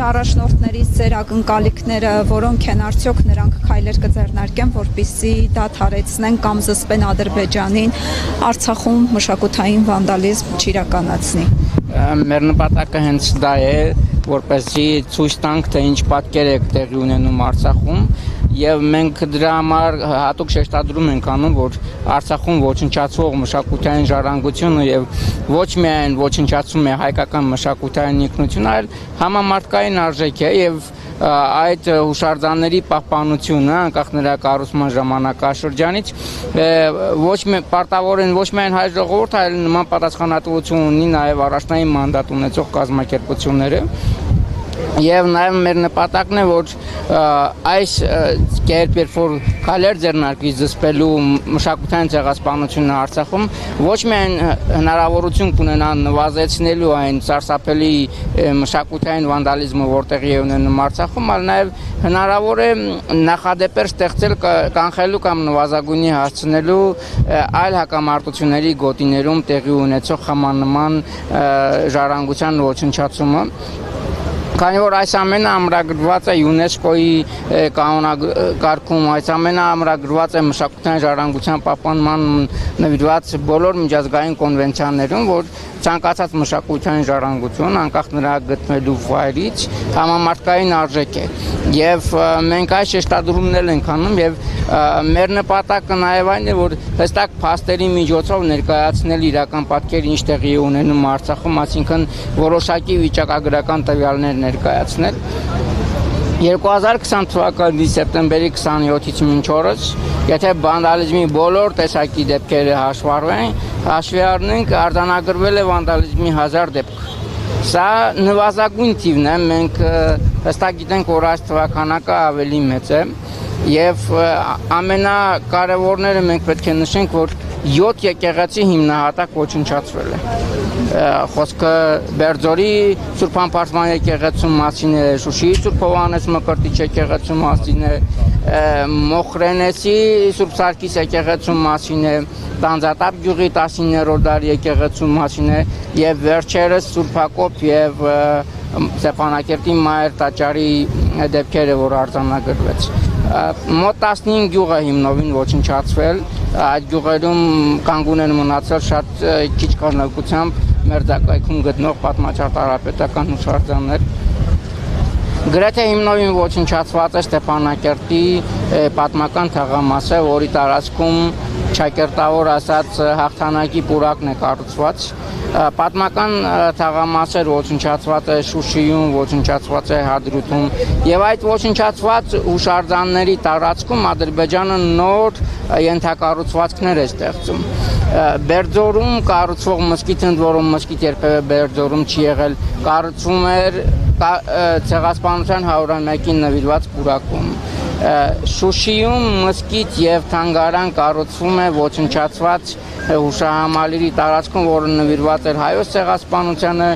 առաջնորդներից ձեր ակնկալիքները որոնք են, արդյոք նրանք քայլեր կձեռնարկեն, որպեսզի դադարեցնեն կամ զսպեն Ադրբեջանին Արցախում մշակութային վանդալիզմ չիրականացնի։ Մեր նպատակը հենց դա է, որպեսզի ցույց տանք, թե ինչ պատկեր է տեղի ունենում Արցախում, եւ մենք դրա համար հատուկ շեշտադրում ենք անում, որ Արցախում ոչնչացող մշակութային ժառանգությունը եւ ոչ միայն ոչնչացում է հայկական մշակութային ինքնությունը, այլ համամարտկային արժեք է եւ այդ հուշարձանների պահպանությունը, անկախ նրա կառուցման ժամանակաշրջանից, ոչ պարտավոր են ոչ միայն հայ ժողովուրդը, այլ նման պատասխանատվություն ունի նաեւ առաջնային մանդատ ունեցող կազմակերպությունները։ Եվ նաև մեր նպատակն է, որ այս կերպ երբ որ քայլեր ձեռնարկվի զսպելու մշակութային ցեղասպանությունը Արցախում, ոչ միայն հնարավորություն կունենան նվազեցնելու այն սարսափելի մշակութային վանդալիզմը, որ տեղի է ունենում Արցախում, այլ նաև հնարավոր է նախադեպեր ստեղծել կանխելու կամ նվազագույնի հասցնելու այլ հակամարտությունների գոտիներում տեղի ունեցող համանման ժառանգության ոչնչացումը։ Քանի որ այս ամենը ամրագրված է ՅՈՒՆԵՍԿՕ-ի կանոնակարգում, այս ամենը ամրագրված է մշակութային ժառանգության պահպանման նվիրված բոլոր միջազգային կոնվենցիաներում, որ ցանկացած մշակութային ժառանգություն, անկախ նրա գտնվելու վայրից, համամարտկային արժեք է։ Եվ մենք այս շեշտադրումներն ենք անում եւ մեր նպատակը նաեւ այն է, որ հստակ փաստերի միջոցով ներկայացնել իրական պատկերը, ինչ տեղի է ունենում Արցախում, այսինքն որոշակի վիճակագրական տվյալներ ներկայացնել։ 2020 թվականի սեպտեմբերի 27-ից մինչ օրս, եթե վանդալիզմի բոլոր տեսակի դեպքերը հաշվի առնենք, արձանագրվել է վանդալիզմի 1000 դեպք։ Սա նվազագույն թիվն է, մենք հստակ գիտենք, որ այս թվականակը ավելի մեծ է, եւ ամենակարևորները մենք պետք է նշենք, որ 7 եկեղեցի հիմնահատակ ոչնչացվել է։ Խոսքը Բերձորի Սուրբ Համբարձման եկեղեցու մասին է, Շուշիի Սուրբ Հովհաննես Մկրտիչ եկեղեցու մասին է, Մոխրենեսի Սուրբ Սարգիս եկեղեցու մասին է, Տանձատապ գյուղի 19-րդ դարի եկեղեցու մասին է եւ վերջերս Սուրբ Հակոբ եւ Ստեփանակերտի Մայր տաճարի դեպքերը, որ արձանագրվեց։ Մոտ 15 գյուղ է հիմնովին ոչնչացվել, այդ գյուղերում կանգուն են մնացել շատ քիչ քանակությամբ մերձակայքում գտնող պատմաճարտարապետական հուշարձաններ։ Գրեթե հիմնովին ոչնչացված է Ստեփանակերտի պատմական թաղամասը, որի տարածքում ճակերտավոր ասած հաղթանակի պուրակն է կառուցված։ Պատմական թաղամասեր ոչնչացված է Շուշիում, ոչնչացված է Հադրութում եւ այդ ոչնչացված հուշարձանների տարածքում Ադրբեջանը նոր ենթակառուցվածքներ է ստեղծում։ Բերձորում կառուցվող մզկիթ, ընդ որում մզկիթ երբևէ Բերձորում չի եղել, կառուցվում էր ցեղասպանության 100-ամյակին նվիրված պուրակում։ Շուշիում մզկիթ եւ թանգարան կառուցվում է ոչնչացված հուշահամալիրի տարածքում, որը նվիրված էր հայոց ցեղասպանությանը,